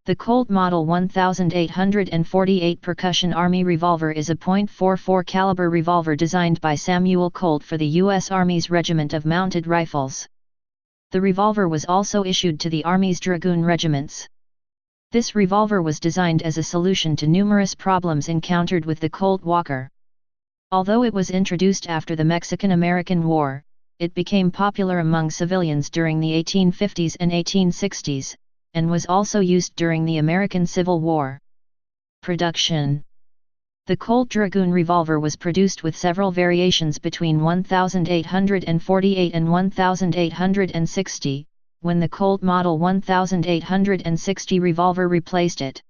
The Colt Model 1848 Percussion Army Revolver is a .44 caliber revolver designed by Samuel Colt for the U.S. Army's Regiment of Mounted Rifles. The revolver was also issued to the Army's Dragoon regiments. This revolver was designed as a solution to numerous problems encountered with the Colt Walker. Although it was introduced after the Mexican-American War, it became popular among civilians during the 1850s and 1860s, and was also used during the American Civil War. Production. The Colt Dragoon Revolver was produced with several variations between 1848 and 1860, when the Colt Model 1860 revolver replaced it.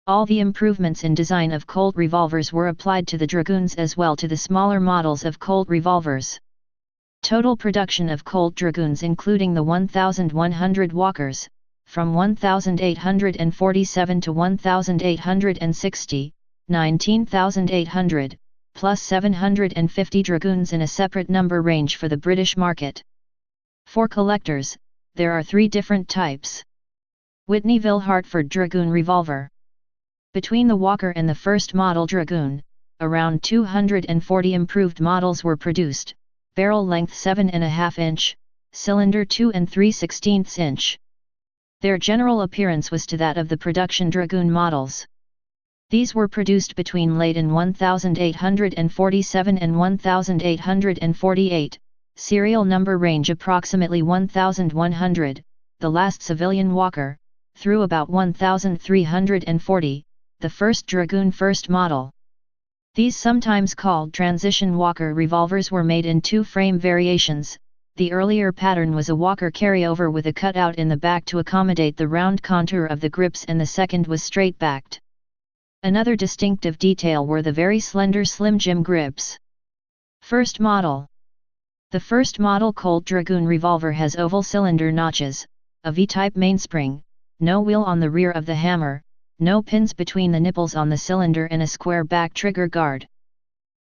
All the improvements in design of Colt revolvers were applied to the Dragoons as well to the smaller models of Colt revolvers. Total production of Colt Dragoons including the 1100 Walkers, from 1847 to 1860, 19,800, plus 750 Dragoons in a separate number range for the British market. For collectors, there are three different types. Whitneyville Hartford Dragoon Revolver. Between the Walker and the first model Dragoon, around 240 improved models were produced, barrel length 7.5 inch, cylinder 2 3/16 inch. Their general appearance was to that of the production Dragoon models. These were produced between late in 1847 and 1848, serial number range approximately 1100, the last civilian Walker, through about 1340, the first Dragoon first model. These sometimes called transition Walker revolvers were made in two frame variations. The earlier pattern was a Walker carryover with a cutout in the back to accommodate the round contour of the grips, and the second was straight-backed. Another distinctive detail were the very slender Slim Jim grips. First model. The first model Colt Dragoon Revolver has oval cylinder notches, a V-type mainspring, no wheel on the rear of the hammer, no pins between the nipples on the cylinder, and a square back trigger guard.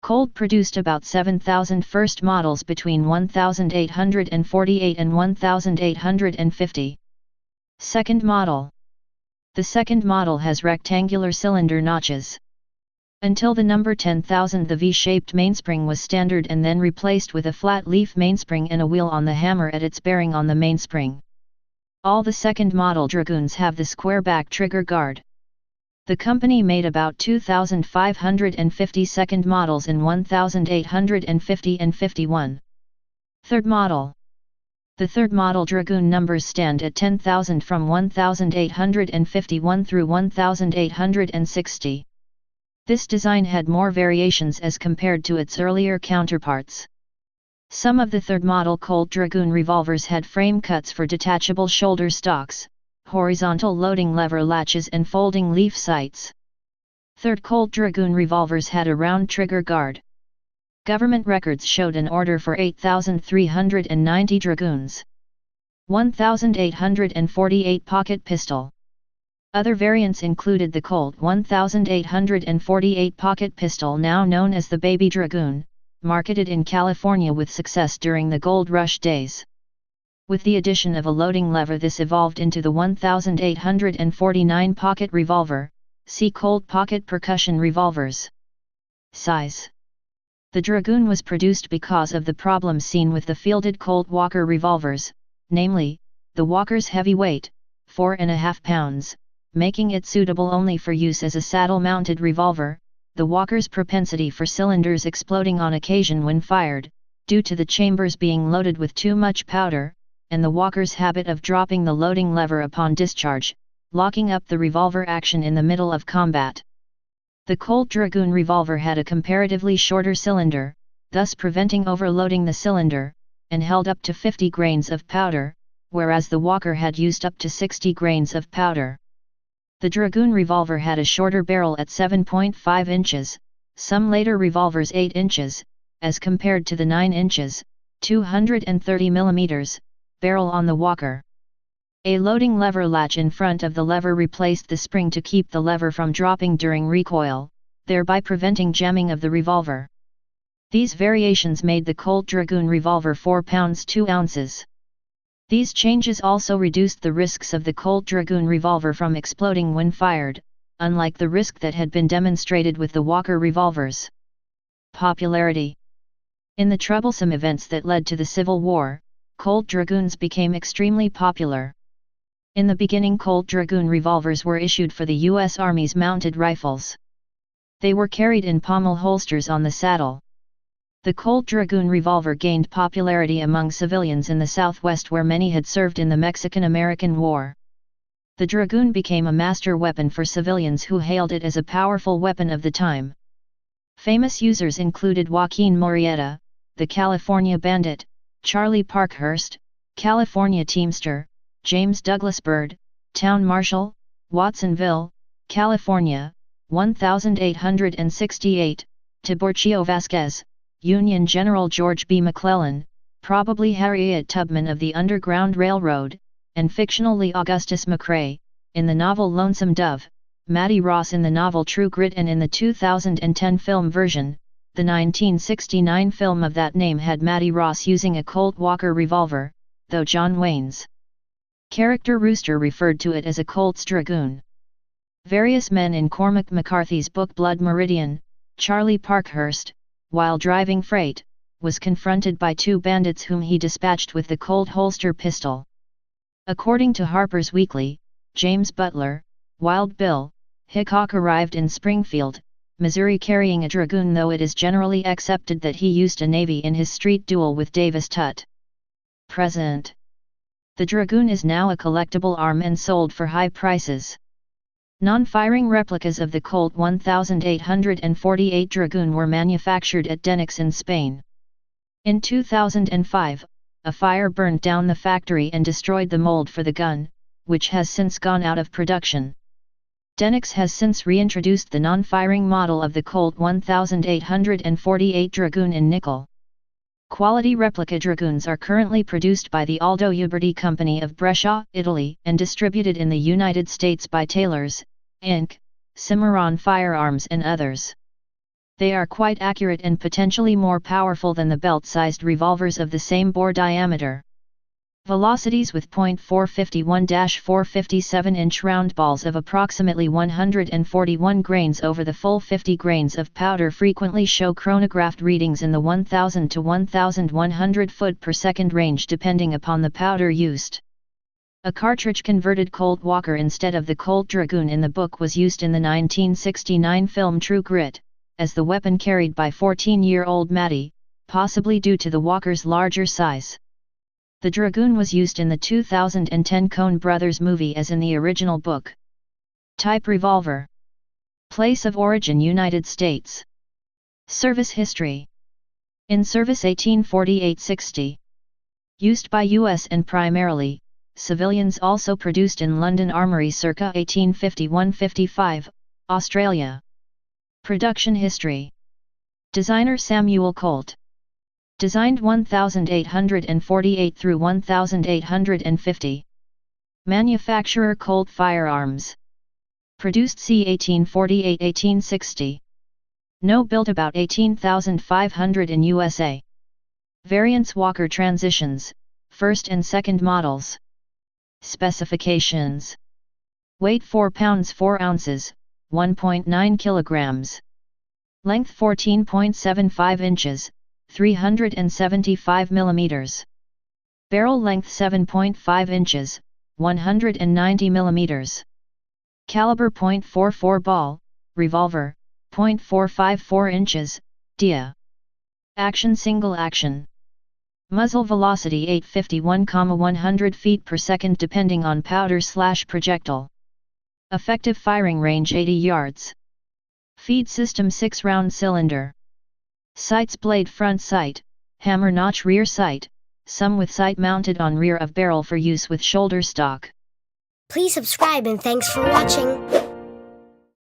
Colt produced about 7,000 first models between 1848 and 1850. Second model. The second model has rectangular cylinder notches. Until the number 10,000 the V-shaped mainspring was standard and then replaced with a flat leaf mainspring and a wheel on the hammer at its bearing on the mainspring. All the second model Dragoons have the square back trigger guard. The company made about 2,550 second models in 1850 and 51. Third model. The third model Dragoon numbers stand at 10,000 from 1851 through 1860. This design had more variations as compared to its earlier counterparts. Some of the third model Colt Dragoon revolvers had frame cuts for detachable shoulder stocks, horizontal loading lever latches and folding leaf sights. Third Colt Dragoon revolvers had a round trigger guard. Government records showed an order for 8,390 Dragoons. 1,848 pocket pistol. Other variants included the Colt 1848 pocket pistol, now known as the Baby Dragoon, marketed in California with success during the Gold Rush days. With the addition of a loading lever, this evolved into the 1849 pocket revolver. See Colt pocket percussion revolvers. Size. The Dragoon was produced because of the problems seen with the fielded Colt Walker revolvers, namely, the Walker's heavy weight, 4.5 pounds, making it suitable only for use as a saddle-mounted revolver, the Walker's propensity for cylinders exploding on occasion when fired, due to the chambers being loaded with too much powder, and the Walker's habit of dropping the loading lever upon discharge, locking up the revolver action in the middle of combat. The Colt Dragoon revolver had a comparatively shorter cylinder, thus preventing overloading the cylinder, and held up to 50 grains of powder, whereas the Walker had used up to 60 grains of powder. The Dragoon revolver had a shorter barrel at 7.5 inches, some later revolvers 8 inches, as compared to the 9 inches, 230 millimeters, barrel on the Walker. A loading lever latch in front of the lever replaced the spring to keep the lever from dropping during recoil, thereby preventing jamming of the revolver. These variations made the Colt Dragoon revolver 4 pounds 2 ounces. These changes also reduced the risks of the Colt Dragoon revolver from exploding when fired, unlike the risk that had been demonstrated with the Walker revolvers. Popularity. In the troublesome events that led to the Civil War, Colt Dragoons became extremely popular. In the beginning, Colt Dragoon revolvers were issued for the U.S. Army's mounted rifles. They were carried in pommel holsters on the saddle. The Colt Dragoon revolver gained popularity among civilians in the Southwest, where many had served in the Mexican-American War. The Dragoon became a master weapon for civilians who hailed it as a powerful weapon of the time. Famous users included Joaquin Murrieta, the California Bandit, Charlie Parkhurst, California Teamster, James Douglas Byrd, Town Marshal, Watsonville, California, 1868, Tiburcio Vasquez, Union General George B. McClellan, probably Harriet Tubman of the Underground Railroad, and fictional Lee Augustus McCrae, in the novel Lonesome Dove, Mattie Ross in the novel True Grit, and in the 2010 film version. The 1969 film of that name had Mattie Ross using a Colt Walker revolver, though John Wayne's character Rooster referred to it as a Colt's Dragoon. Various men in Cormac McCarthy's book Blood Meridian, Charlie Parkhurst, while driving freight, was confronted by two bandits whom he dispatched with the Colt holster pistol. According to Harper's Weekly, James Butler, Wild Bill, Hickok arrived in Springfield, Missouri carrying a Dragoon, though it is generally accepted that he used a Navy in his street duel with Davis Tutt. Present. The Dragoon is now a collectible arm and sold for high prices. Non-firing replicas of the Colt 1848 Dragoon were manufactured at Denix in Spain. In 2005, a fire burned down the factory and destroyed the mold for the gun, which has since gone out of production. Denix has since reintroduced the non-firing model of the Colt 1848 Dragoon in nickel. Quality replica Dragoons are currently produced by the Aldo Uberti Company of Brescia, Italy, and distributed in the United States by Tailors, Inc., Cimarron Firearms and others. They are quite accurate and potentially more powerful than the belt-sized revolvers of the same bore diameter. Velocities with .451-457-inch round balls of approximately 141 grains over the full 50 grains of powder frequently show chronographed readings in the 1000 to 1100 foot per second range depending upon the powder used. A cartridge-converted Colt Walker instead of the Colt Dragoon in the book was used in the 1969 film True Grit, as the weapon carried by 14-year-old Mattie, possibly due to the Walker's larger size. The Dragoon was used in the 2010 Coen Brothers movie as in the original book. Type revolver. Place of origin United States. Service history. In service 1848-60. Used by U.S. and primarily civilians, also produced in London Armoury circa 1851-55, Australia. Production history. Designer Samuel Colt. Designed 1848 through 1850. Manufacturer Colt Firearms. Produced c. 1848-1860. No, built about 18,500 in USA. Variants Walker transitions, first and second models. Specifications. Weight 4 pounds 4 ounces, 1.9 kilograms. Length 14.75 inches, 375 millimeters. Barrel length 7.5 inches, 190 millimeters. Caliber .44 ball, revolver, .454 inches, dia. Action single action. Muzzle velocity 851,100 feet per second depending on powder/projectile. Effective firing range 80 yards. Feed system 6-round cylinder. Sights blade front sight, hammer notch rear sight, some with sight mounted on rear of barrel for use with shoulder stock. Please subscribe and thanks for watching.